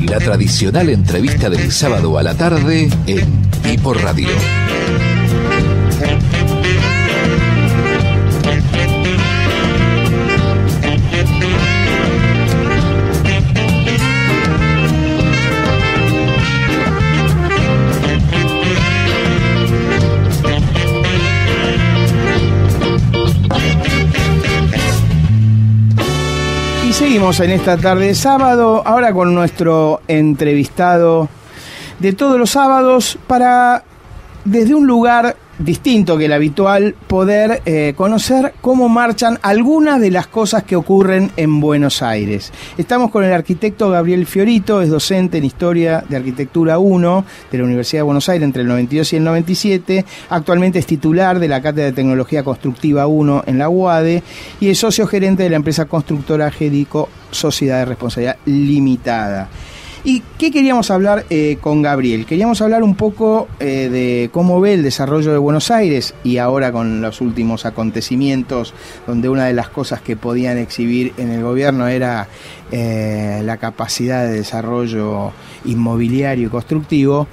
La tradicional entrevista del sábado a la tarde en Hipo Radio. Seguimos en esta tarde de sábado, ahora con nuestro entrevistado de todos los sábados, para, desde un lugar distinto que el habitual, poder conocer cómo marchan algunas de las cosas que ocurren en Buenos Aires. Estamos con el arquitecto Gabriel Fiorito, es docente en Historia de Arquitectura 1 de la Universidad de Buenos Aires entre el 92 y el 97, actualmente es titular de la Cátedra de Tecnología Constructiva 1 en la UADE y es socio gerente de la empresa constructora Gedico Sociedad de Responsabilidad Limitada. ¿Y qué queríamos hablar con Gabriel? Queríamos hablar un poco de cómo ve el desarrollo de Buenos Aires y ahora con los últimos acontecimientos donde una de las cosas que podían exhibir en el gobierno era la capacidad de desarrollo inmobiliario y constructivo.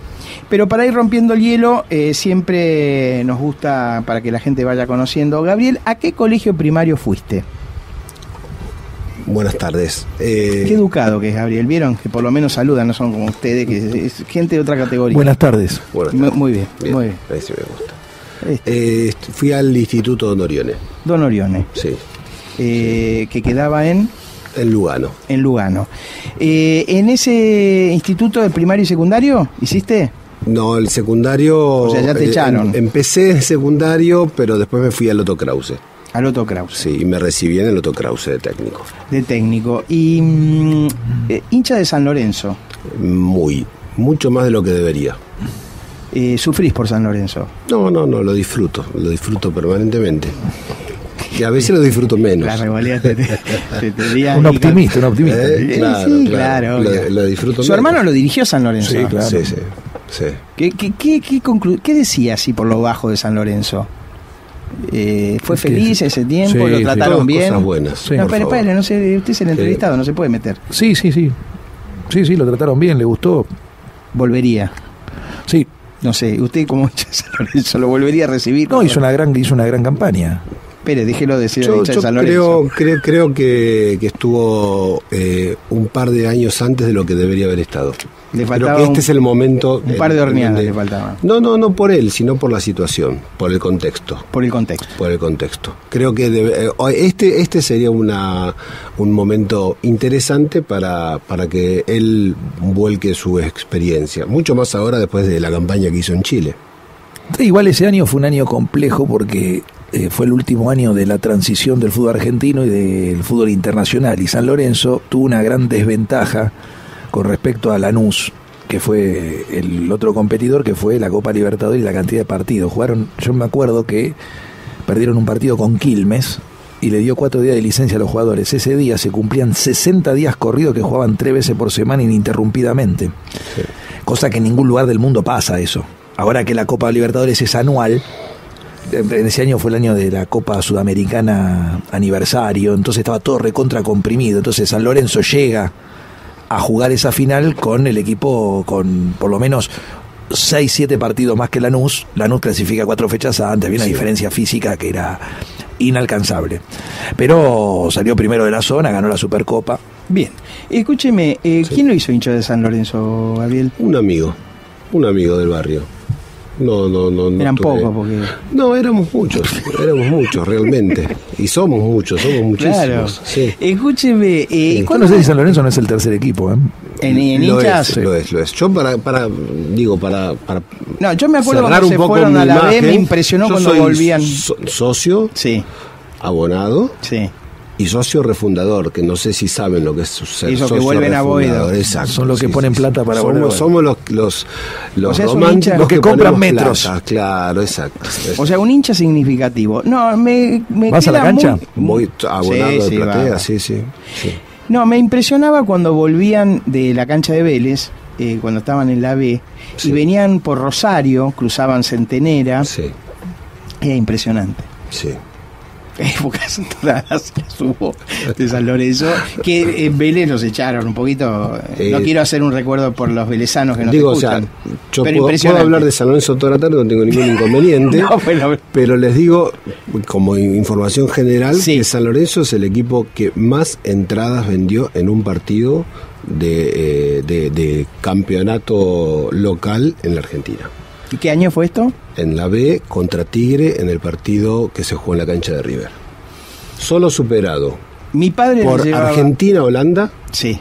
Pero para ir rompiendo el hielo, siempre nos gusta, para que la gente vaya conociendo. Gabriel, ¿a qué colegio primario fuiste? Buenas tardes. Qué educado que es Gabriel, vieron que por lo menos saludan, no son como ustedes, que es gente de otra categoría. Buenas tardes. Muy bien, muy bien. Ahí sí me gusta. Fui al Instituto Don Orione. Don Orione. Sí. Que quedaba en Lugano. En Lugano. ¿En ese instituto de primario y secundario hiciste? No, el secundario... O sea, ya te echaron. Empecé en secundario, pero después me fui al Otto Krause. Al Otto Krause. Sí, y me recibí en el Otto Krause de técnico. De técnico. Y hincha de San Lorenzo. Mucho más de lo que debería. ¿Sufrís por San Lorenzo? No, lo disfruto permanentemente. Y a veces lo disfruto menos. La rivalidad te un optimista. Claro. Lo disfruto Su hermano lo dirigió a San Lorenzo. Sí, claro. Sí. ¿Qué decía así por lo bajo de San Lorenzo? ¿Fue feliz ese tiempo? Sí, ¿Lo trataron bien? Cosas buenas. Sí, no, espere, no sé, usted es el entrevistado, no se puede meter. Sí, lo trataron bien, le gustó. ¿Volvería? Sí. No sé, usted como hincha de San Lorenzo, ¿lo volvería a recibir? No, hizo una gran campaña. Espere, déjelo decir yo hincha de San Lorenzo. Creo que estuvo un par de años antes de lo que debería haber estado. Le faltaba creo que este es el momento. Un par de horneadas le faltaban. No por él, sino por la situación, por el contexto. Por el contexto. Creo que este sería un momento interesante para que él vuelque su experiencia. Mucho más ahora después de la campaña que hizo en Chile. Igual ese año fue un año complejo porque fue el último año de la transición del fútbol argentino y del fútbol internacional. Y San Lorenzo tuvo una gran desventaja con respecto a Lanús, que fue el otro competidor, que fue la Copa Libertadores y la cantidad de partidos. Yo me acuerdo que perdieron un partido con Quilmes y le dio 4 días de licencia a los jugadores. Ese día se cumplían 60 días corridos que jugaban 3 veces por semana ininterrumpidamente. Sí. Cosa que en ningún lugar del mundo pasa eso. Ahora que la Copa Libertadores es anual, en ese año fue el año de la Copa Sudamericana aniversario, entonces estaba todo recontra comprimido. Entonces San Lorenzo llega a jugar esa final con el equipo con por lo menos 6-7 partidos más que Lanús. Lanús clasifica 4 fechas antes, había una diferencia física que era inalcanzable. Pero salió primero de la zona, ganó la Supercopa. Bien, escúcheme, ¿quién lo hizo hincha de San Lorenzo, Gabriel? Un amigo del barrio. No. Eran pocos porque... No, éramos muchos realmente. Y somos muchísimos. Claro. Sí. Escúcheme, no sé si San Lorenzo no es el tercer equipo, En hinchas. Lo es. Yo para no, yo me acuerdo cuando se fueron a la B, me impresionó cuando volvían. Socio, sí, abonado, sí, y socio refundador, que no sé si saben lo que es ser eso socio que vuelven a Boedo. Exacto. Son los que ponen plata para volver. Somos los o sea, románticos, los que compran metros. Plata, claro, exacto. O sea, un hincha significativo. No, me ¿vas a la cancha? Muy abonado de platea, sí. No, me impresionaba cuando volvían de la cancha de Vélez, cuando estaban en la B, y venían por Rosario, cruzaban Centenera. Sí. Era impresionante. Sí. épocas todas las hubo de San Lorenzo, que en Vélez los echaron un poquito. No quiero hacer un recuerdo por los velezanos que nos escuchan. O sea, yo puedo hablar de San Lorenzo toda la tarde, no tengo ningún inconveniente, no, pero les digo, como información general, que San Lorenzo es el equipo que más entradas vendió en un partido de campeonato local en la Argentina. ¿Y qué año fue esto? En la B contra Tigre, en el partido que se jugó en la cancha de River. Solo superado mi padre por Argentina-Holanda, sí,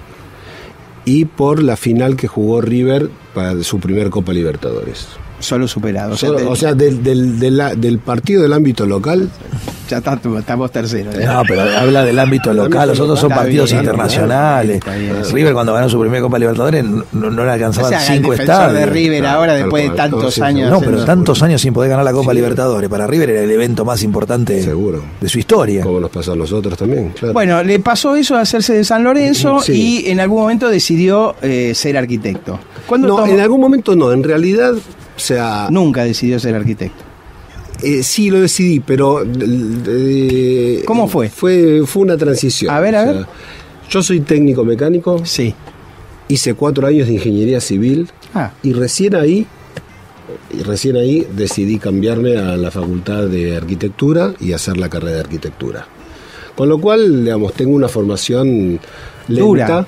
y por la final que jugó River para su primer Copa Libertadores. Solo superado. O sea, del partido del ámbito local. Ya estamos terceros. No, pero habla del ámbito local, los otros son partidos internacionales. Está bien. River cuando ganó su primer Copa Libertadores no le alcanzaban 5 estadios. De River ahora después de tantos años. No, pero tantos años sin poder ganar la Copa Libertadores. Para River era el evento más importante de su historia. Como nos pasó a nosotros también, claro. Bueno, le pasó eso a hacerse de San Lorenzo y en algún momento decidió ser arquitecto. No, en algún momento no, en realidad... O sea, nunca decidió ser arquitecto. Sí, lo decidí, pero... ¿Cómo fue? Fue una transición. A ver. Yo soy técnico mecánico. Sí. Hice 4 años de ingeniería civil. Y recién ahí decidí cambiarme a la facultad de arquitectura y hacer la carrera de arquitectura. Con lo cual, digamos, tengo una formación... lenta,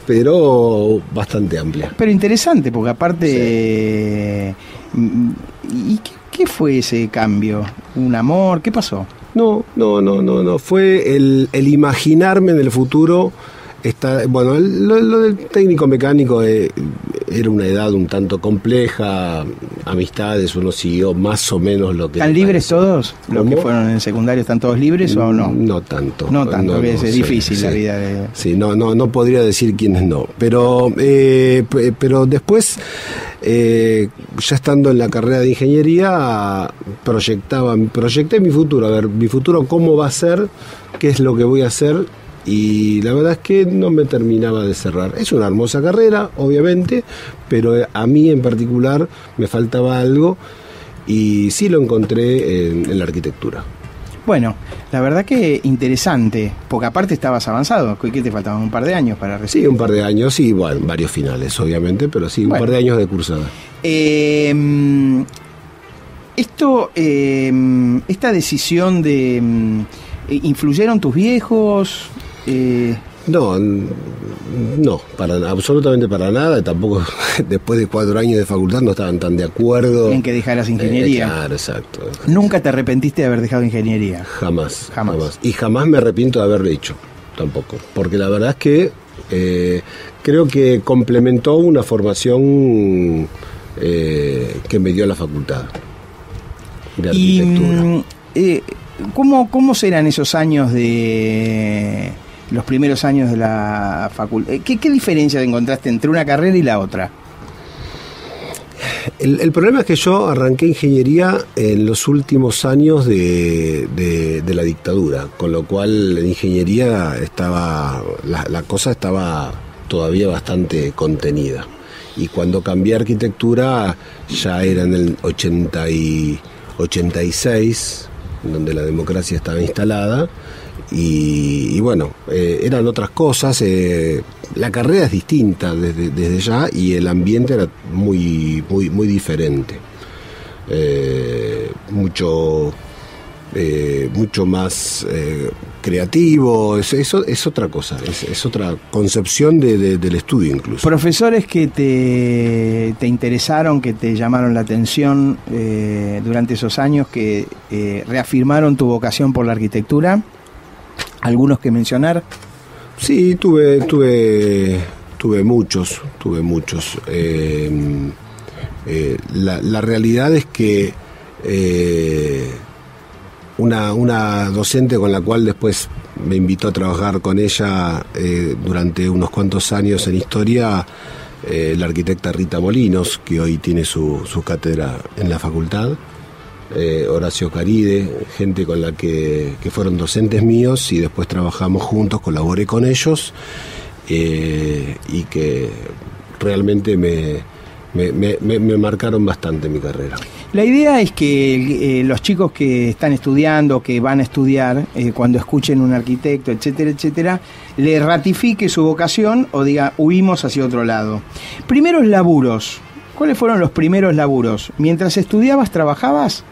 pero bastante amplia. Pero interesante, porque aparte... ¿Y qué fue ese cambio? ¿Un amor? ¿Qué pasó? No. Fue el imaginarme en el futuro... Bueno, lo del técnico mecánico era una edad un tanto compleja, amistades, uno siguió más o menos lo que... ¿Están libres todos? ¿Los que fueron en secundario están todos libres o no? No tanto. Es difícil la vida de... Sí, no podría decir quiénes no. Pero después, ya estando en la carrera de ingeniería, proyecté mi futuro. A ver, mi futuro cómo va a ser, qué es lo que voy a hacer... Y la verdad es que no me terminaba de cerrar. Es una hermosa carrera, obviamente, pero a mí en particular me faltaba algo y sí lo encontré en la arquitectura. Bueno, la verdad que interesante, porque aparte estabas avanzado. ¿Qué te faltaban? ¿Un par de años para recibir? Sí, un par de años, sí, bueno, varios finales, obviamente, pero sí, un par de años de cursada. Esta decisión de... ¿influyeron tus viejos? No, absolutamente para nada. Tampoco después de 4 años de facultad no estaban tan de acuerdo en que dejaras ingeniería. Claro, exacto. ¿Nunca te arrepentiste de haber dejado ingeniería? Jamás. Y jamás me arrepiento de haberlo hecho, tampoco. Porque la verdad es que creo que complementó una formación que me dio la facultad de arquitectura. ¿Cómo serán esos años de... los primeros años de la facultad? ¿Qué diferencia encontraste entre una carrera y la otra? El problema es que yo arranqué ingeniería en los últimos años de la dictadura, con lo cual en ingeniería la cosa estaba todavía bastante contenida. Y cuando cambié a arquitectura ya era en el 86, donde la democracia estaba instalada. Y bueno, eran otras cosas. La carrera es distinta desde ya y el ambiente era muy diferente. Mucho más creativo. Es otra cosa, es otra concepción del estudio incluso. ¿Profesores que te interesaron, que te llamaron la atención durante esos años, que reafirmaron tu vocación por la arquitectura? ¿Algunos que mencionar? Sí, tuve muchos. La realidad es que una docente con la cual después me invitó a trabajar con ella durante unos cuantos años en historia, la arquitecta Rita Molinos, que hoy tiene su cátedra en la facultad. Horacio Caride, gente con la que fueron docentes míos y después trabajamos juntos, colaboré con ellos y que realmente me marcaron bastante mi carrera. La idea es que los chicos que están estudiando, que van a estudiar, cuando escuchen un arquitecto, etcétera, etcétera, le ratifique su vocación o diga, huimos hacia otro lado. Primeros laburos. ¿Cuáles fueron los primeros laburos? ¿Mientras estudiabas, trabajabas?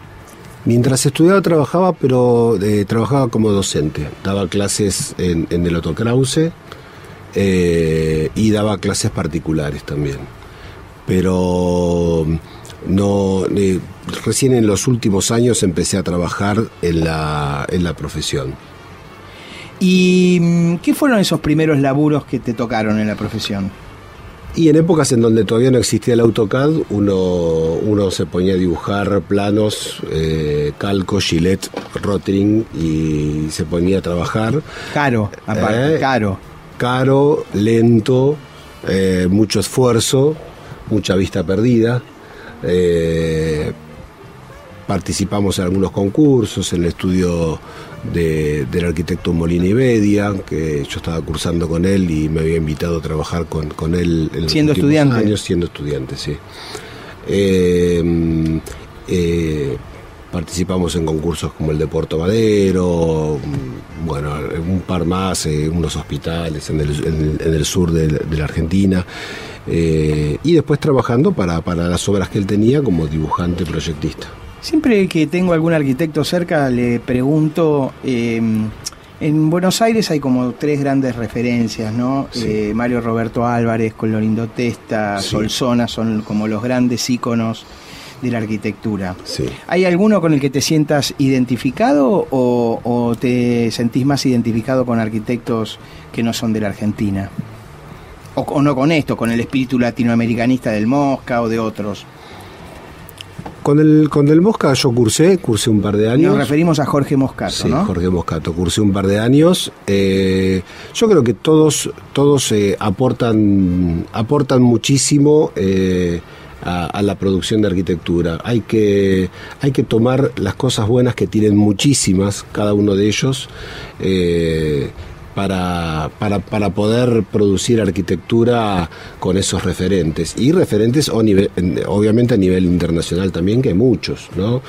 Mientras estudiaba trabajaba, pero trabajaba como docente. Daba clases en el Otto Krause y daba clases particulares también. Pero no recién en los últimos años empecé a trabajar en la profesión. ¿Y qué fueron esos primeros laburos que te tocaron en la profesión? Y en épocas en donde todavía no existía el AutoCAD, uno se ponía a dibujar planos, calco, Gillette, Rotring, y se ponía a trabajar. Caro, aparte, caro. Caro, lento, mucho esfuerzo, mucha vista perdida. Participamos en algunos concursos, en el estudio del arquitecto Molina y Bedia, que yo estaba cursando con él y me había invitado a trabajar con él en los siendo últimos estudiante. años, siendo estudiante, sí. Participamos en concursos como el de Puerto Madero, bueno, un par más, unos hospitales en el sur de la Argentina, y después trabajando para las obras que él tenía como dibujante proyectista. Siempre que tengo algún arquitecto cerca le pregunto, en Buenos Aires hay como 3 grandes referencias, ¿no? Sí. Mario Roberto Álvarez, Colorindo Testa, Sí. Solsona son como los grandes íconos de la arquitectura. Sí. ¿Hay alguno con el que te sientas identificado o te sentís más identificado con arquitectos que no son de la Argentina? O no con esto, con el espíritu latinoamericanista del Mosca o de otros. Con el Mosca yo cursé un par de años. Nos referimos a Jorge Moscato, Sí, ¿no? Jorge Moscato, cursé un par de años. Yo creo que todos aportan muchísimo a la producción de arquitectura. Hay que tomar las cosas buenas que tienen muchísimas, cada uno de ellos, para poder producir arquitectura con esos referentes. Y referentes obviamente a nivel internacional también, que muchos, ¿no?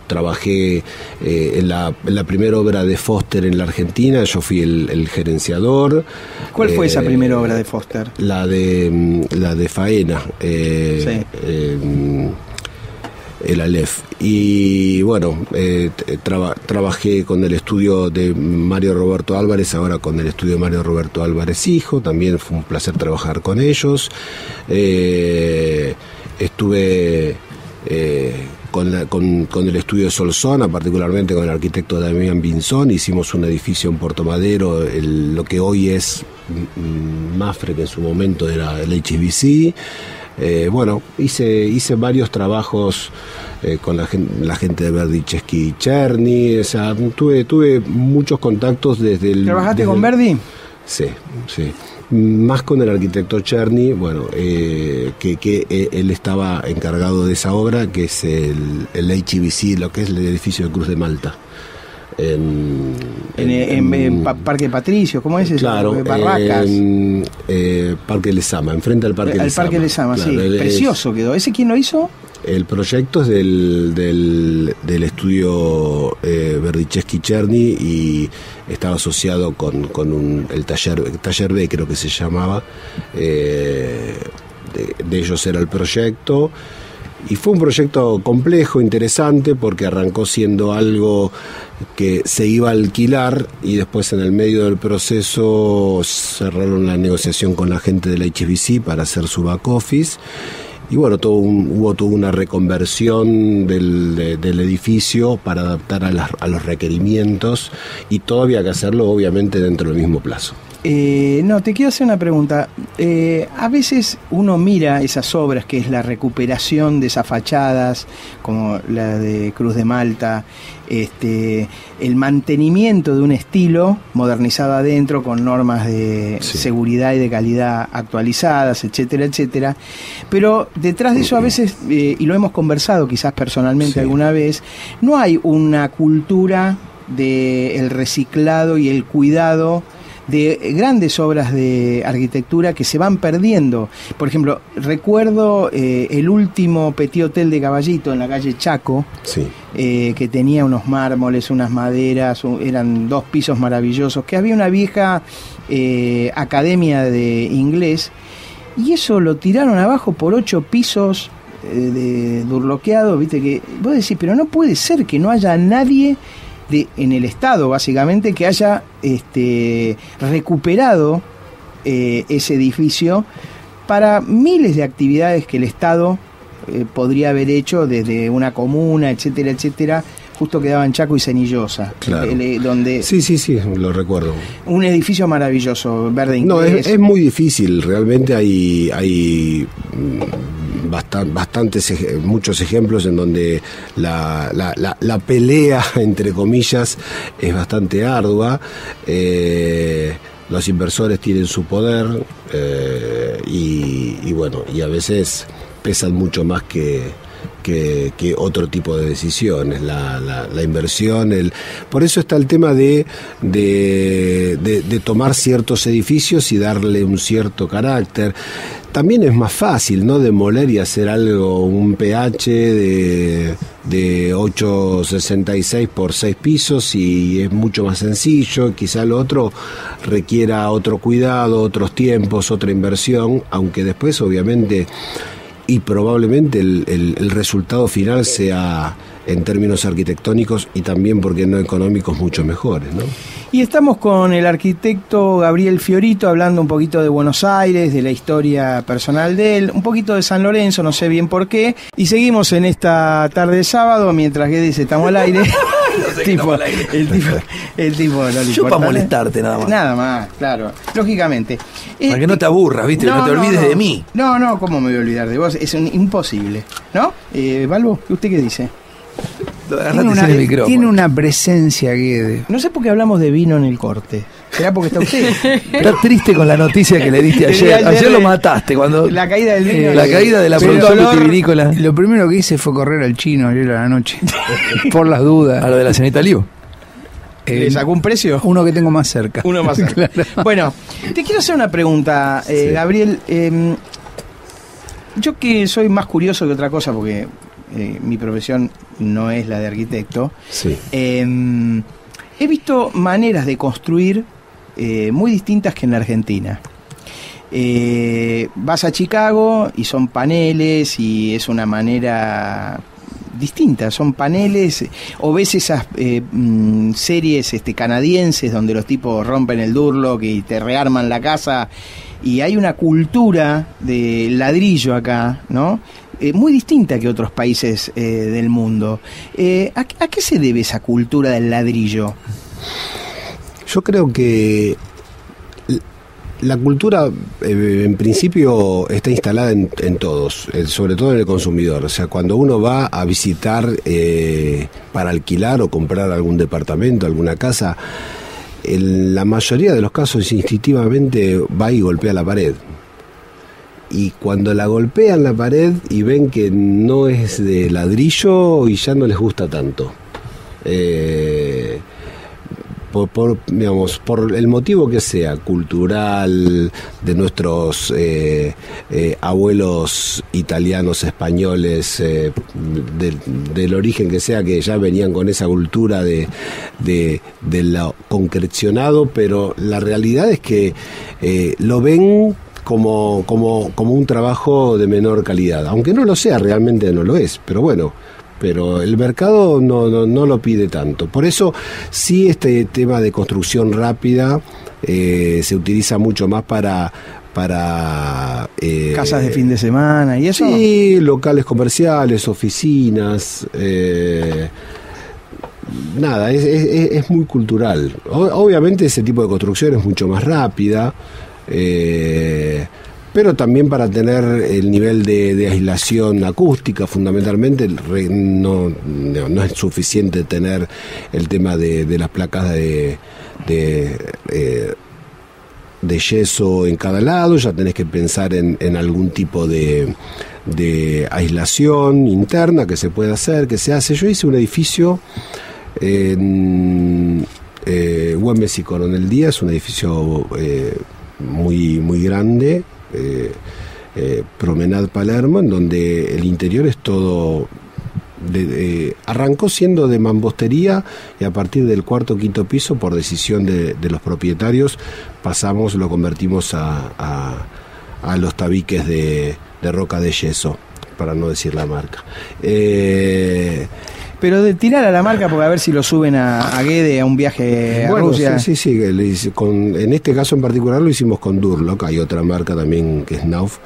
Trabajé en la primera obra de Foster en la Argentina, yo fui el gerenciador. ¿Cuál fue esa primera obra de Foster? La de Faena. El Aleph. Y bueno, trabajé con el estudio de Mario Roberto Álvarez, ahora con el estudio de Mario Roberto Álvarez Hijo, también fue un placer trabajar con ellos. Estuve con el estudio de Solsona, particularmente con el arquitecto Damián Binzón, hicimos un edificio en Puerto Madero, lo que hoy es Mafre, que en su momento era el HBC. Bueno, hice varios trabajos con la gente de Verdi, Chesky y Cherny, o sea, tuve muchos contactos desde el... ¿Trabajaste con Verdi? Sí. Más con el arquitecto Cherny, bueno, que él estaba encargado de esa obra, que es el HBC, lo que es el edificio de Cruz de Malta. En Parque Patricio, ¿cómo es ese? Claro, Barracas. Parque Lezama, enfrente al Parque Lezama. Parque Lezama, claro, sí. Precioso quedó. ¿Ese quién lo hizo? El proyecto es del estudio Verdichesky Cherny y estaba asociado con el taller B, creo que se llamaba. De ellos era el proyecto. Y fue un proyecto complejo, interesante, porque arrancó siendo algo que se iba a alquilar y después en el medio del proceso cerraron la negociación con la gente del HBC para hacer su back office. Y bueno, hubo toda una reconversión del edificio para adaptar a los requerimientos y todo había que hacerlo obviamente dentro del mismo plazo. No, te quiero hacer una pregunta. A veces uno mira esas obras, que es la recuperación de esas fachadas, como la de Cruz de Malta, el mantenimiento de un estilo modernizado adentro con normas de seguridad y de calidad actualizadas, etcétera, etcétera. Pero detrás de eso a veces, y lo hemos conversado quizás personalmente alguna vez, no hay una cultura del reciclado y el cuidado de grandes obras de arquitectura que se van perdiendo. Por ejemplo, recuerdo el último Petit Hotel de Caballito en la calle Chaco, Sí. que tenía unos mármoles, unas maderas, eran 2 pisos maravillosos, que había una vieja academia de inglés, y eso lo tiraron abajo por 8 pisos de durloqueado, viste, que vos decís, pero no puede ser que no haya nadie en el Estado, básicamente, que haya recuperado ese edificio para miles de actividades que el Estado podría haber hecho desde una comuna, etcétera, etcétera. Justo quedaban Chaco y Cenillosa, Claro. Donde Sí, lo recuerdo. un edificio maravilloso, verde inglés. No, es muy difícil, realmente hay muchos ejemplos en donde la pelea, entre comillas, es bastante ardua. Los inversores tienen su poder y bueno, y a veces pesan mucho más que otro tipo de decisiones, la inversión, por eso está el tema de tomar ciertos edificios y darle un cierto carácter. También es más fácil, ¿no?, demoler y hacer algo, un pH de 8,66 por 6 pisos, y es mucho más sencillo. Quizá lo otro requiera otro cuidado, otros tiempos, otra inversión, aunque después obviamente y probablemente el resultado final sea, en términos arquitectónicos y también, porque no económicos, mucho mejores, ¿no? Y estamos con el arquitecto Gabriel Fiorito hablando un poquito de Buenos Aires, de la historia personal de él, un poquito de San Lorenzo, no sé bien por qué, y seguimos en esta tarde de sábado, mientras que dice estamos al aire. El tipo no le Yo importa para molestarte nada más. Nada más, claro, lógicamente. Para que no te aburras, ¿viste? No te olvides de mí. No, ¿cómo me voy a olvidar de vos? Es imposible, ¿no? Balbo, ¿usted qué dice? Tiene una presencia, Guede. No sé por qué hablamos de vino en el corte. ¿Será porque está usted? Está triste con la noticia que le diste ayer. Ayer lo mataste cuando La caída del vino. la caída de la Pero producción dolor, vitivinícola. Lo primero que hice fue correr al chino ayer a la noche. Por las dudas. A lo de la cenita Lío. ¿Le sacó un precio? Uno que tengo más cerca. Uno más. Claro. Bueno, te quiero hacer una pregunta, Sí. Gabriel. Yo que soy más curioso que otra cosa, porque mi profesión no es la de arquitecto, Sí. he visto maneras de construir muy distintas que en la Argentina. Vas a Chicago y son paneles y es una manera distinta, son paneles, o ves esas series canadienses donde los tipos rompen el Durlock y te rearman la casa, y hay una cultura de ladrillo acá, ¿no? Muy distinta que otros países del mundo. ¿A qué se debe esa cultura del ladrillo? Yo creo que la cultura en principio está instalada en todos, sobre todo en el consumidor. O sea, cuando uno va a visitar para alquilar o comprar algún departamento, alguna casa, en la mayoría de los casos instintivamente va y golpea la pared. Y cuando la golpean la pared y ven que no es de ladrillo, y ya no les gusta tanto. Por el motivo que sea, cultural, de nuestros abuelos italianos, españoles, del origen que sea, que ya venían con esa cultura de lo concrecionado, pero la realidad es que lo ven como un trabajo de menor calidad, aunque no lo sea, realmente no lo es, pero bueno. Pero el mercado no lo pide tanto. Por eso sí, este tema de construcción rápida se utiliza mucho más para Casas de fin de semana y eso. Sí, locales comerciales, oficinas. Nada, es muy cultural. Obviamente ese tipo de construcción es mucho más rápida. Pero también para tener el nivel de aislación acústica, fundamentalmente, no es suficiente tener el tema de las placas de yeso en cada lado, ya tenés que pensar en algún tipo de aislación interna que se puede hacer, que se hace. Yo hice un edificio en Güemes y Coronel Díaz, un edificio muy, muy grande, Promenade Palermo, en donde el interior es todo... arrancó siendo de mampostería y a partir del cuarto o quinto piso, por decisión de los propietarios, lo convertimos a los tabiques de roca de yeso, para no decir la marca. Pero de tirar a la marca, porque a ver si lo suben a Guede a un viaje a Rusia. Sí, en este caso en particular lo hicimos con Durlock, hay otra marca también que es Knauf,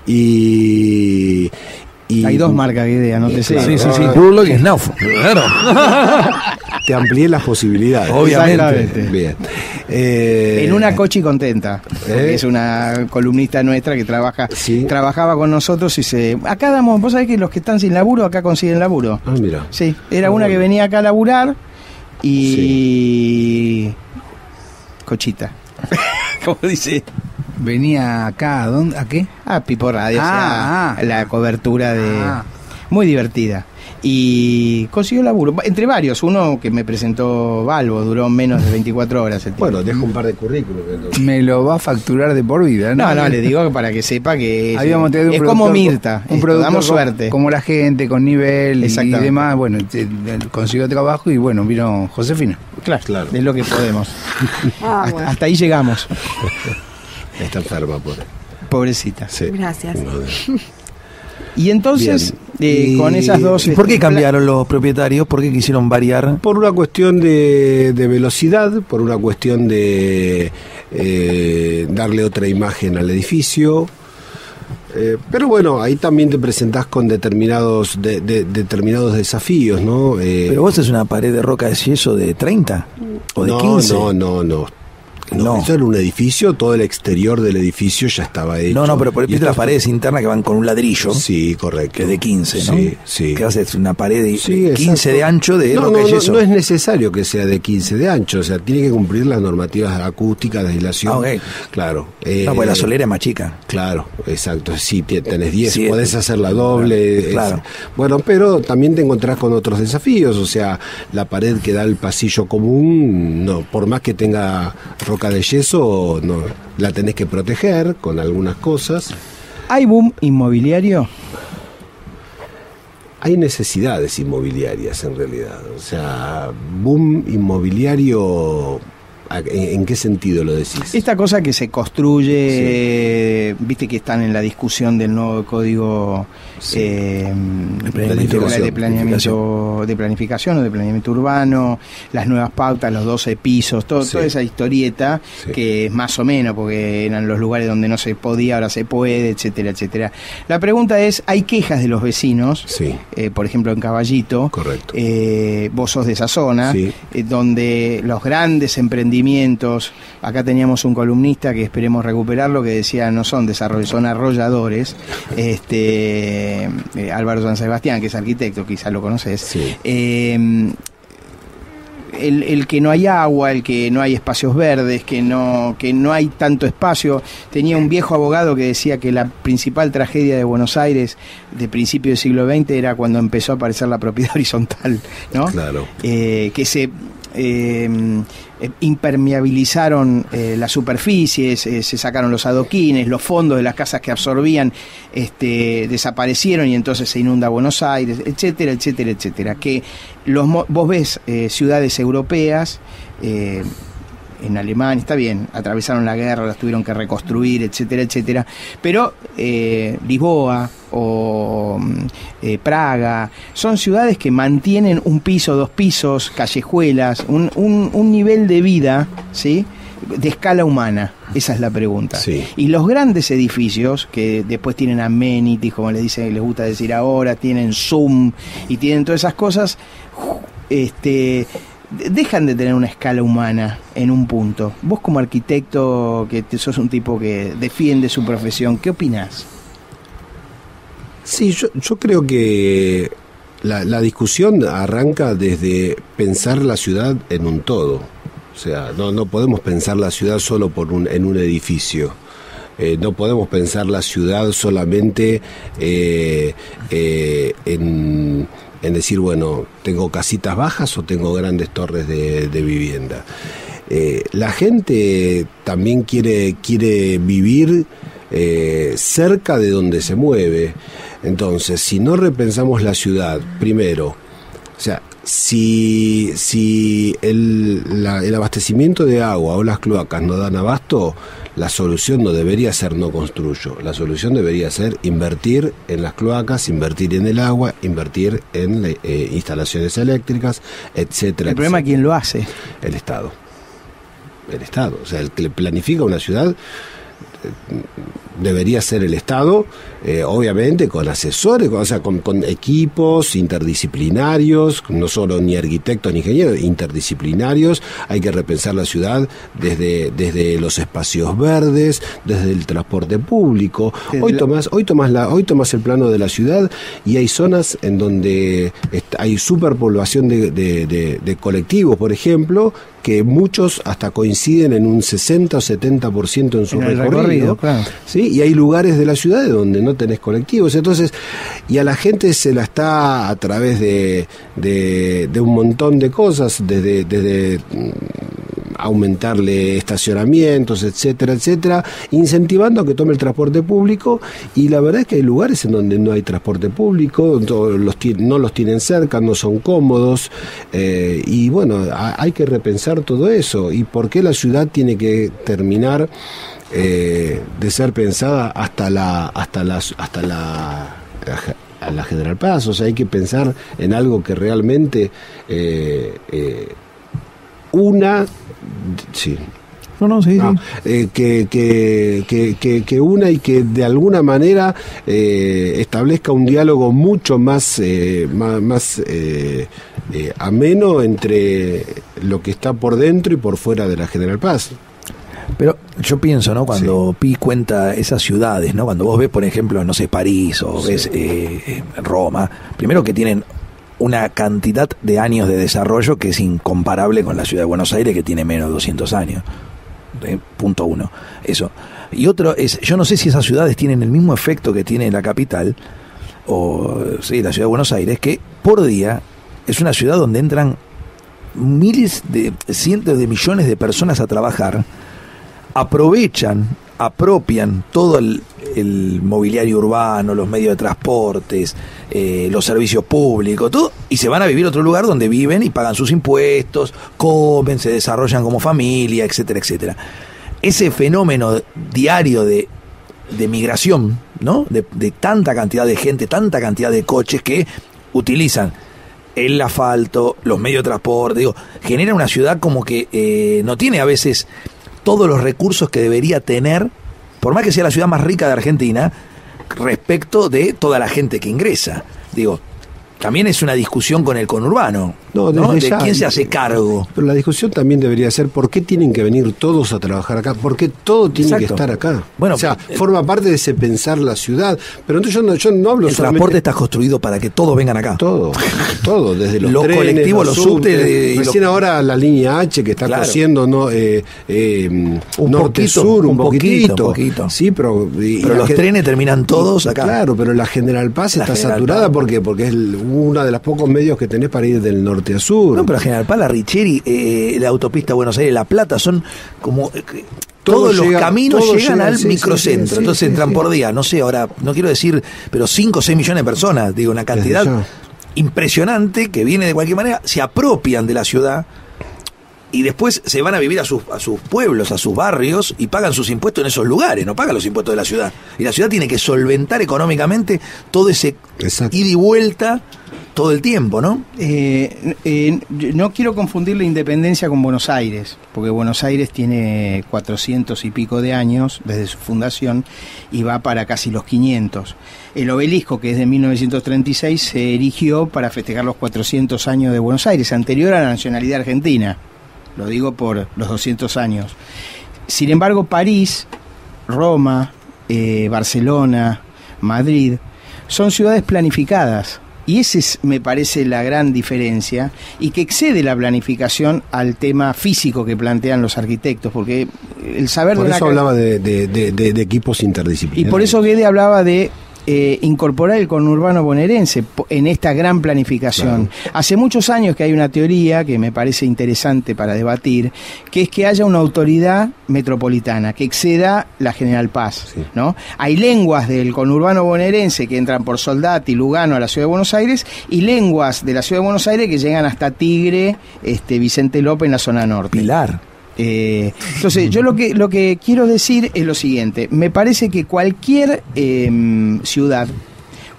y hay dos marcas Guede, anótese. Sí. Durlock y Knauf, claro. Te amplié las posibilidades. Obviamente. Bien. En una Cochi contenta, porque es una columnista nuestra que trabajaba con nosotros y acá damos, vos sabés que los que están sin laburo acá consiguen laburo. Ah, mira. Sí, era una que venía acá a laburar y Cochita. ¿Cómo dice? Venía acá, ¿a dónde? ¿A qué? Pipo Radio, la cobertura de... Muy divertida. Y consiguió laburo, entre varios. Uno que me presentó Balbo, duró menos de 24 horas el tiempo. Bueno, dejo un par de currículums. Me lo va a facturar de por vida, ¿no? No, le digo para que sepa que es como Mirta, un productor damos suerte. Como la gente, con nivel y demás. Bueno, consiguió trabajo y bueno, vino Josefina. Claro. Es lo que podemos. Hasta ahí llegamos. Está enferma, pobrecita. Sí. Gracias. Y entonces, con esas dos... ¿Por qué cambiaron los propietarios? ¿Por qué quisieron variar? Por una cuestión de velocidad, por una cuestión de darle otra imagen al edificio. Pero bueno, ahí también te presentás con determinados desafíos, ¿no? Pero vos es una pared de roca de yeso de 30 o de 15. No, eso era un edificio, todo el exterior del edificio ya estaba hecho. No, pero por ejemplo las paredes internas que van con un ladrillo. Sí, correcto. Que es de 15, ¿no? Sí. Que haces una pared de 15 exacto. de ancho de roca de yeso. No es necesario que sea de 15 de ancho, o sea, tiene que cumplir las normativas acústicas de aislación. Okay. Claro. Pues la solera es más chica. Claro, exacto. Sí, tenés 10, sí, podés hacerla doble. Claro. Bueno, pero también te encontrás con otros desafíos, o sea, la pared que da al pasillo común, no, por más que tenga roca de yeso, no, la tenés que proteger con algunas cosas. ¿Hay boom inmobiliario? Hay necesidades inmobiliarias en realidad. O sea, boom inmobiliario, ¿en qué sentido lo decís? Esta cosa que se construye, viste que están en la discusión del nuevo código de planificación o de planeamiento urbano, las nuevas pautas, los 12 pisos, toda esa historieta que es más o menos, porque eran los lugares donde no se podía, ahora se puede, etcétera, etcétera. La pregunta es, hay quejas de los vecinos, por ejemplo en Caballito, correcto. Vos sos de esa zona, donde los grandes emprendimientos, acá teníamos un columnista que esperemos recuperarlo, que decía no son desarrollos, son arrolladores, Álvaro San Sebastián, que es arquitecto, quizás lo conoces. El que no hay agua, el que no hay espacios verdes, que no hay tanto espacio. Tenía un viejo abogado que decía que la principal tragedia de Buenos Aires de principio del siglo XX era cuando empezó a aparecer la propiedad horizontal, ¿no? Claro. Que se impermeabilizaron las superficies, se sacaron los adoquines, los fondos de las casas que absorbían desaparecieron y entonces se inunda Buenos Aires, etcétera, etcétera, etcétera. Que vos ves ciudades europeas, en Alemania, está bien, atravesaron la guerra, las tuvieron que reconstruir, etcétera, etcétera, pero Lisboa o Praga son ciudades que mantienen un piso, 2 pisos, callejuelas, un nivel de vida, ¿sí?, de escala humana. Esa es la pregunta. Y los grandes edificios que después tienen amenities, como les gusta decir ahora, tienen Zoom y tienen todas esas cosas, dejan de tener una escala humana en un punto. Vos como arquitecto, que sos un tipo que defiende su profesión, ¿qué opinás? Sí, yo creo que la discusión arranca desde pensar la ciudad en un todo. O sea, no podemos pensar la ciudad solo en un edificio. no podemos pensar la ciudad solamente en decir, bueno, tengo casitas bajas o tengo grandes torres de vivienda. La gente también quiere vivir cerca de donde se mueve. Entonces, si no repensamos la ciudad, primero, o sea, si el abastecimiento de agua o las cloacas no dan abasto, la solución no debería ser no construyo, la solución debería ser invertir en las cloacas, invertir en el agua, invertir en instalaciones eléctricas, etcétera. El problema, ¿quién lo hace? El Estado. O sea, el que planifica una ciudad debería ser el Estado, obviamente con asesores, o sea, con equipos interdisciplinarios, no solo ni arquitectos ni ingenieros, interdisciplinarios. Hay que repensar la ciudad desde los espacios verdes, desde el transporte público. Hoy tomás el plano de la ciudad y hay zonas en donde hay superpoblación de colectivos, por ejemplo, que muchos hasta coinciden en un 60 o 70% en su recorrido, claro. ¿Sí? Y hay lugares de la ciudad donde no tenés colectivos. Entonces, y a la gente se la está, a través de un montón de cosas, desde aumentarle estacionamientos, etcétera, etcétera, incentivando a que tome el transporte público. Y la verdad es que hay lugares en donde no hay transporte público, no los tienen cerca, no son cómodos, y bueno, hay que repensar todo eso. ¿Y por qué la ciudad tiene que terminar de ser pensada hasta la General Paz? O sea, hay que pensar en algo que realmente sí. Que una y que de alguna manera establezca un diálogo mucho más ameno entre lo que está por dentro y por fuera de la General Paz. Pero yo pienso, ¿no? Cuando Pi cuenta esas ciudades, ¿no? Cuando vos ves, por ejemplo, no sé, París o ves Roma, primero que tienen una cantidad de años de desarrollo que es incomparable con la ciudad de Buenos Aires, que tiene menos de 200 años. Punto uno, eso. Y otro es, yo no sé si esas ciudades tienen el mismo efecto que tiene la capital, o sí, la ciudad de Buenos Aires, que por día es una ciudad donde entran cientos de millones de personas a trabajar, apropian todo el mobiliario urbano, los medios de transportes, los servicios públicos, todo, y se van a vivir a otro lugar donde viven y pagan sus impuestos, comen, se desarrollan como familia, etcétera, etcétera. Ese fenómeno diario de migración, ¿no? De tanta cantidad de gente, tanta cantidad de coches que utilizan el asfalto, los medios de transporte, genera una ciudad como que no tiene a veces todos los recursos que debería tener, por más que sea la ciudad más rica de Argentina, respecto de toda la gente que ingresa. También es una discusión con el conurbano, ¿no? De quién se hace cargo. Pero la discusión también debería ser ¿por qué tienen que venir todos a trabajar acá? ¿Por qué todo tiene que estar acá? Bueno, o sea, forma parte de ese pensar la ciudad. Pero entonces yo no hablo el transporte está construido para que todos vengan acá. Todo, desde los trenes, colectivos, los subtes. Recién ahora la línea H que está cosiendo, ¿no? Norte-sur, un poquito. Sí, pero los trenes terminan todos acá. Claro, pero la General Paz está saturada. ¿Por qué? Porque es uno de los pocos medios que tenés para ir del norte a sur. No, pero General Paz, la Richeri, la autopista Buenos Aires-La Plata, son como... todos los caminos llegan al microcentro, entonces entran por día, no sé, ahora, no quiero decir, pero 5 o 6 millones de personas, una cantidad impresionante que viene de cualquier manera, se apropian de la ciudad y después se van a vivir a sus pueblos, a sus barrios, y pagan sus impuestos en esos lugares, no pagan los impuestos de la ciudad. Y la ciudad tiene que solventar económicamente todo ese ida y vuelta todo el tiempo, ¿no? No quiero confundir la independencia con Buenos Aires, porque Buenos Aires tiene 400 y pico de años desde su fundación y va para casi los 500. El obelisco, que es de 1936, se erigió para festejar los 400 años de Buenos Aires, anterior a la nacionalidad argentina. Lo digo por los 200 años. Sin embargo, París, Roma, Barcelona, Madrid, son ciudades planificadas. y esa es, me parece, la gran diferencia, y que excede la planificación al tema físico que plantean los arquitectos, porque el saber por de eso hablaba de equipos interdisciplinarios. Y por eso Guede hablaba de incorporar el conurbano bonaerense en esta gran planificación. Claro. Hace muchos años que hay una teoría que me parece interesante para debatir, que es que haya una autoridad metropolitana que exceda la General Paz, sí. ¿no? Hay lenguas del conurbano bonaerense que entran por Soldati, Lugano a la Ciudad de Buenos Aires, y lenguas de la Ciudad de Buenos Aires que llegan hasta Tigre, Vicente López en la zona norte. Pilar. Entonces yo lo que quiero decir es lo siguiente: me parece que cualquier ciudad,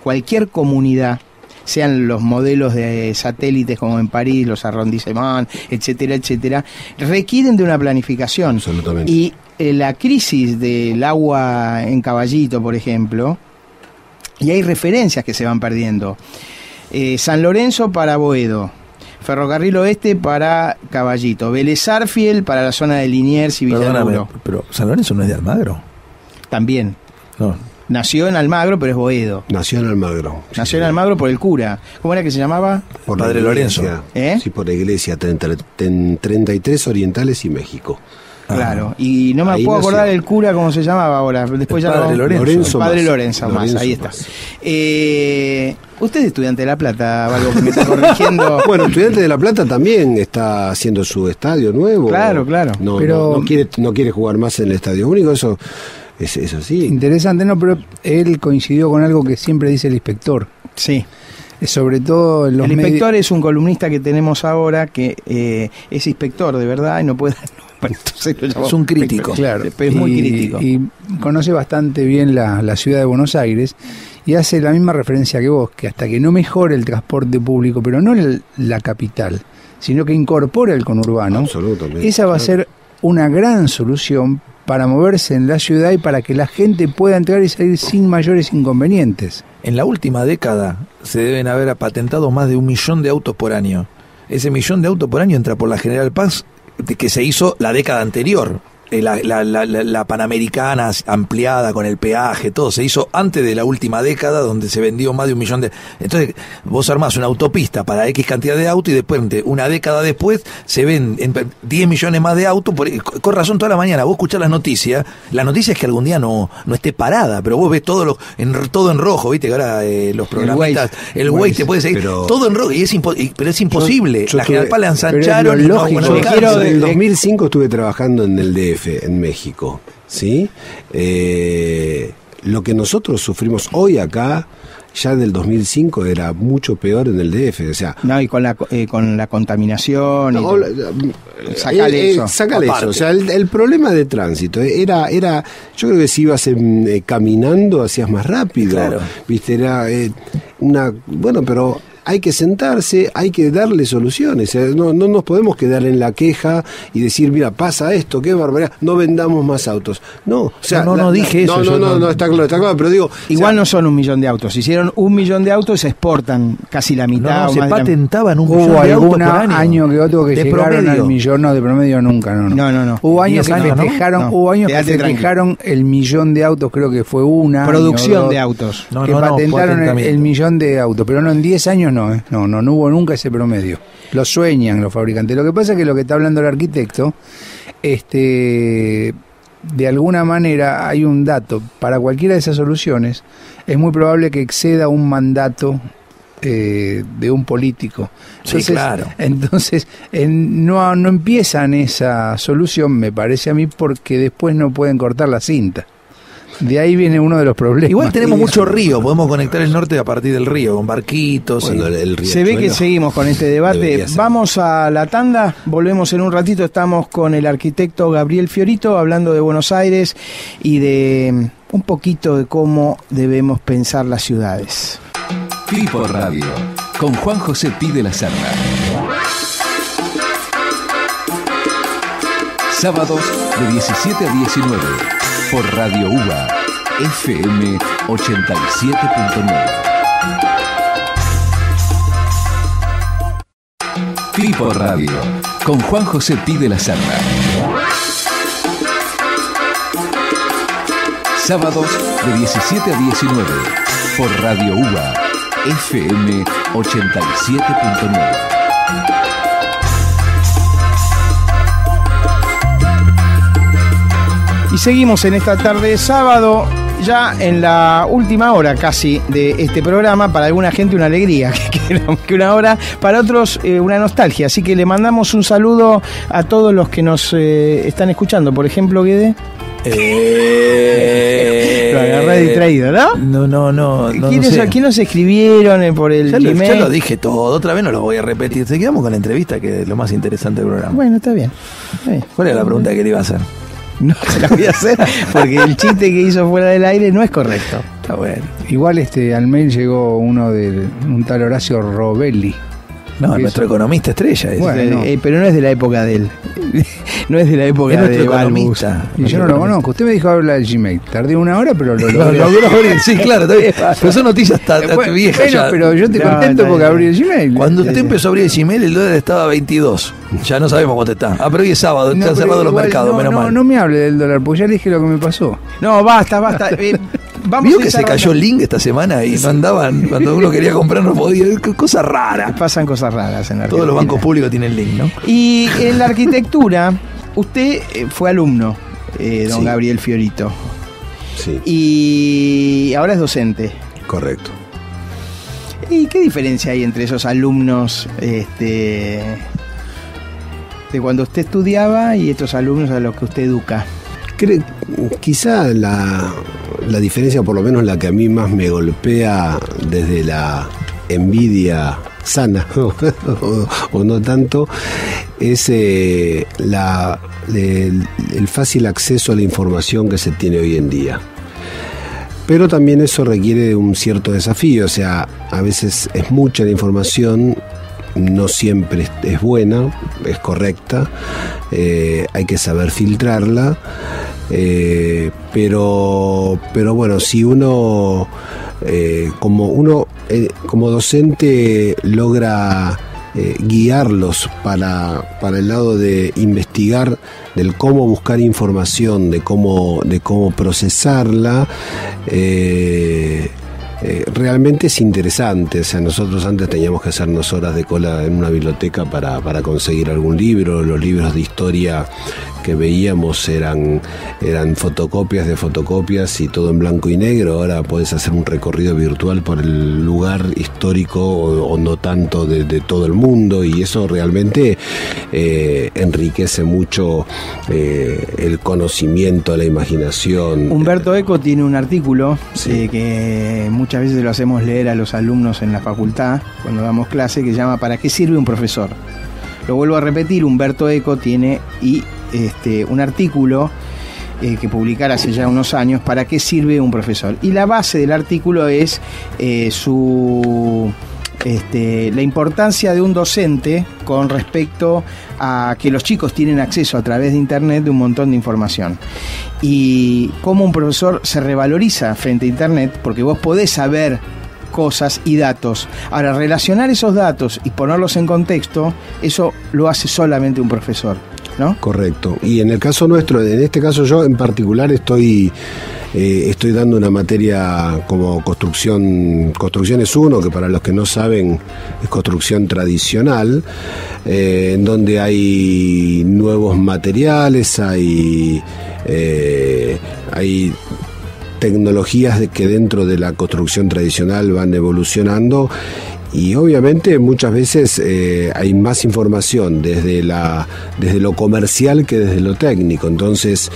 cualquier comunidad, sean los modelos de satélites como en París, los arrondissements, etcétera, etcétera, requieren de una planificación. Absolutamente. Y la crisis del agua en Caballito, por ejemplo, y hay referencias que se van perdiendo. San Lorenzo para Boedo, Ferrocarril Oeste para Caballito, Vélez Sarsfield para la zona de Liniers y Villaluro. Pero San Lorenzo no es de Almagro. También. No. Nació en Almagro, pero es Boedo. Nació en Almagro. Nació en Almagro por el cura. ¿Cómo era que se llamaba? Por Padre Lorenzo. Sí, por la iglesia. 33 Orientales y México. Claro, y no me puedo acordar el cura cómo se llamaba ahora. Después el ya padre Lorenzo. El padre Lorenzo más, ahí está. Usted es estudiante de La Plata, algo que me está corrigiendo. Bueno, Estudiante de La Plata también está haciendo su estadio nuevo. Claro. No, pero no quiere jugar más en el Estadio Único, eso sí. Interesante, no, pero él coincidió con algo que siempre dice el inspector. Sí. Sobre todo en los el inspector es un columnista que tenemos ahora que es inspector de verdad y no puede... Es un crítico. Claro, es muy crítico. Y conoce bastante bien la ciudad de Buenos Aires y hace la misma referencia que vos, que hasta que no mejore el transporte público, pero no la capital, sino que incorpore el conurbano, esa va a ser una gran solución para moverse en la ciudad y para que la gente pueda entrar y salir sin mayores inconvenientes. En la última década se deben haber patentado más de 1 millón de autos por año. Ese 1 millón de autos por año entra por la General Paz, que se hizo la década anterior. La Panamericana ampliada con el peaje, todo se hizo antes de la última década, donde se vendió más de 1 millón de... Entonces vos armás una autopista para X cantidad de autos y después, una década después, se ven 10 millones más de autos. Con razón, toda la mañana vos escuchás las noticias. La noticia es que algún día no esté parada, pero vos ves todo en rojo, viste que ahora los programistas, el Waze te puede seguir todo en rojo, pero es imposible. La General Paz la ensancharon. En el 2005 estuve trabajando en el DF, en México, ¿sí? Lo que nosotros sufrimos hoy acá, ya del 2005 era mucho peor en el DF, o sea... No, y con la contaminación... No, sácale eso. Sácale eso, o sea, el problema de tránsito era yo creo que si ibas caminando hacías más rápido, claro. ¿Viste? Era bueno, pero... Hay que sentarse, hay que darle soluciones. No nos podemos quedar en la queja y decir, mira, pasa esto, qué barbaridad, no vendamos más autos. No, o sea, no dije eso. No, está claro, pero digo... Igual no son 1 millón de autos. Hicieron 1 millón de autos, se exportan casi la mitad. Se patentaban 1 millón de autos por año que otro que llegaron al millón, no, de promedio nunca, no. Hubo años que festejaron el millón de autos, creo que fue una... Producción de autos. Que patentaron el millón de autos, pero no en 10 años no hubo nunca ese promedio. Lo sueñan los fabricantes. Lo que pasa es que lo que está hablando el arquitecto, de alguna manera hay un dato. Para cualquiera de esas soluciones es muy probable que exceda un mandato de un político. Entonces, sí, claro. Entonces no empiezan esa solución, me parece a mí, porque después no pueden cortar la cinta. De ahí viene uno de los problemas. Igual tenemos mucho río, podemos conectar el norte a partir del río, con barquitos. Bueno, el río se ve que seguimos con este debate. Vamos a la tanda, volvemos en un ratito. Estamos con el arquitecto Gabriel Fiorito hablando de Buenos Aires y de un poquito de cómo debemos pensar las ciudades. Clipor Radio, con Juan José Pi de la Serna. Sábados de 17 a 19. Por Radio UBA, FM 87.9. Clipor Radio, con Juan José Pi de la Serna. Sábados de 17 a 19. Por Radio UBA, FM 87.9. Y seguimos en esta tarde de sábado, ya en la última hora casi de este programa. Para alguna gente una alegría, que una hora, para otros una nostalgia. Así que le mandamos un saludo a todos los que nos están escuchando. Por ejemplo, Guede. Lo agarré distraído, ¿no? No ¿Quiénes nos escribieron por el Gmail? Ya lo dije todo, otra vez no lo voy a repetir. Se quedamos con la entrevista, que es lo más interesante del programa. Bueno, está bien. ¿Cuál era la pregunta que le iba a hacer? No se la voy a hacer porque el chiste que hizo fuera del aire no es correcto. Está bueno. Igual al mail llegó uno de un tal Horacio Robelli. No, nuestro economista estrella es. Bueno, pero no es de la época de él. No es de la época de Balbus. Y yo no lo conozco. Usted me dijo hablar del Gmail. Tardé una hora, pero lo logré abrir. Sí, claro. Pero son noticias viejas ya. Pero yo estoy contento porque abrí el Gmail. Cuando usted empezó a abrir el Gmail, el dólar estaba a 22. Ya no sabemos cuánto está. Pero hoy es sábado, están cerrados los mercados, menos mal. No me hable del dólar, porque ya le dije lo que me pasó. No, basta. ¿Vio que se cayó el link esta semana y no andaban? Cuando uno quería comprar no podía. Cosas raras. Pasan cosas raras en Argentina. Todos los bancos públicos tienen link, ¿no? Y en la arquitectura, usted fue alumno, don Gabriel Fiorito. Sí. Y ahora es docente. Correcto. ¿Y qué diferencia hay entre esos alumnos de cuando usted estudiaba y estos alumnos a los que usted educa? Quizá la diferencia, por lo menos la que a mí más me golpea desde la envidia sana o no tanto, es el fácil acceso a la información que se tiene hoy en día. Pero también eso requiere de un cierto desafío, o sea, a veces es mucha la información, no siempre es buena, es correcta, hay que saber filtrarla, pero bueno, si uno como docente logra guiarlos para el lado de investigar, del cómo buscar información, de cómo procesarla, realmente es interesante. O sea, nosotros antes teníamos que hacernos horas de cola en una biblioteca para conseguir algún libro. Los libros de historia que veíamos eran fotocopias de fotocopias y todo en blanco y negro. Ahora podés hacer un recorrido virtual por el lugar histórico o no tanto de todo el mundo, y eso realmente enriquece mucho el conocimiento, la imaginación. Humberto Eco tiene un artículo que muchas veces lo hacemos leer a los alumnos en la facultad cuando damos clase, que se llama ¿Para qué sirve un profesor? Lo vuelvo a repetir, Humberto Eco tiene un artículo que publicara hace ya unos años, ¿para qué sirve un profesor? Y la base del artículo es la importancia de un docente con respecto a que los chicos tienen acceso a través de internet de un montón de información, y cómo un profesor se revaloriza frente a internet, porque vos podés saber cosas y datos. Ahora, relacionar esos datos y ponerlos en contexto, eso lo hace solamente un profesor, ¿no? Correcto. Y en el caso nuestro, en este caso yo en particular estoy dando una materia como Construcciones 1, que para los que no saben es construcción tradicional, en donde hay nuevos materiales, hay tecnologías que dentro de la construcción tradicional van evolucionando, y obviamente muchas veces hay más información desde lo comercial que desde lo técnico. Entonces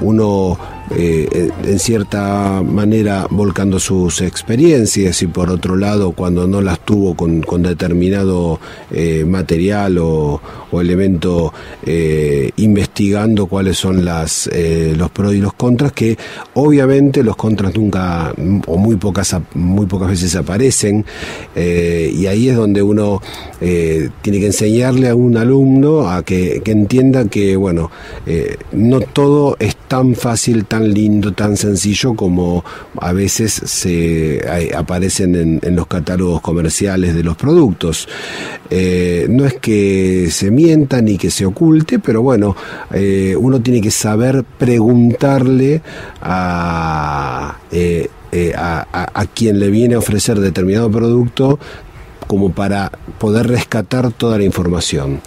uno en cierta manera volcando sus experiencias, y por otro lado cuando no las tuvo con determinado material o elemento, investigando cuáles son los pros y los contras, que obviamente los contras nunca o muy pocas veces aparecen, y ahí es donde uno tiene que enseñarle a un alumno a que entienda que bueno, no todo es tan fácil, tan lindo, tan sencillo como a veces aparecen en los catálogos comerciales de los productos. No es que se mienta ni que se oculte, pero bueno, uno tiene que saber preguntarle a quien le viene a ofrecer determinado producto, como para poder rescatar toda la información.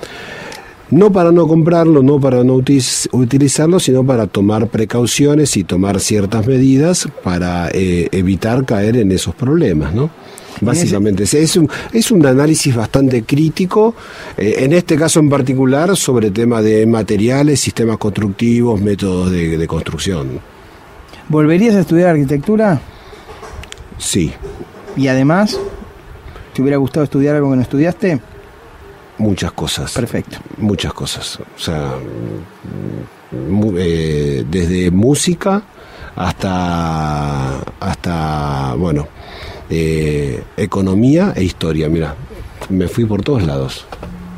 No para no comprarlo, no para no utilizarlo, sino para tomar precauciones y tomar ciertas medidas para evitar caer en esos problemas, ¿no? Básicamente es un análisis bastante crítico, en este caso en particular, sobre temas de materiales, sistemas constructivos, métodos de construcción. ¿Volverías a estudiar arquitectura? Sí. ¿Y además, te hubiera gustado estudiar algo que no estudiaste? Muchas cosas. Perfecto. Muchas cosas. O sea, desde música hasta bueno, economía e historia. Mira, me fui por todos lados.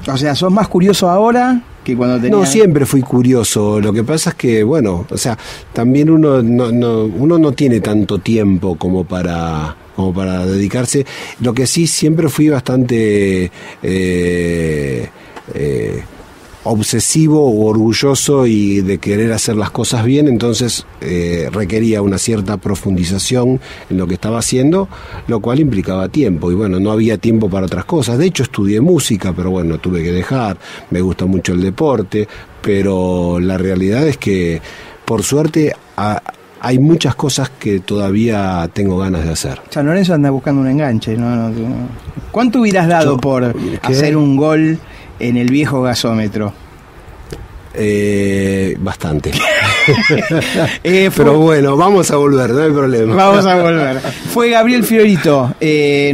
O sea, ¿sos más curioso ahora que cuando tenías...? No, siempre fui curioso. Lo que pasa es que, bueno, o sea, también uno no tiene tanto tiempo como para dedicarse. Lo que sí, siempre fui bastante obsesivo u orgulloso y de querer hacer las cosas bien, entonces requería una cierta profundización en lo que estaba haciendo, lo cual implicaba tiempo, y bueno, no había tiempo para otras cosas. De hecho, estudié música, pero bueno, tuve que dejar. Me gusta mucho el deporte, pero la realidad es que, por suerte, hay muchas cosas que todavía tengo ganas de hacer. San Lorenzo anda buscando un enganche, ¿no? ¿Cuánto hubieras dado por hacer un gol en el viejo gasómetro? Bastante. Pero bueno, vamos a volver, no hay problema. Vamos a volver. Fue Gabriel Fiorito,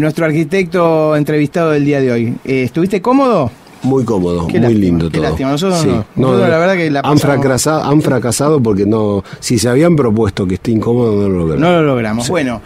nuestro arquitecto entrevistado del día de hoy. ¿Estuviste cómodo? Muy cómodo, qué muy lástima, lindo todo. Qué lástima, nosotros sí. Nosotros la verdad que la han fracasado porque no, si se habían propuesto que esté incómodo, no lo logramos. No lo logramos. Sí. Bueno.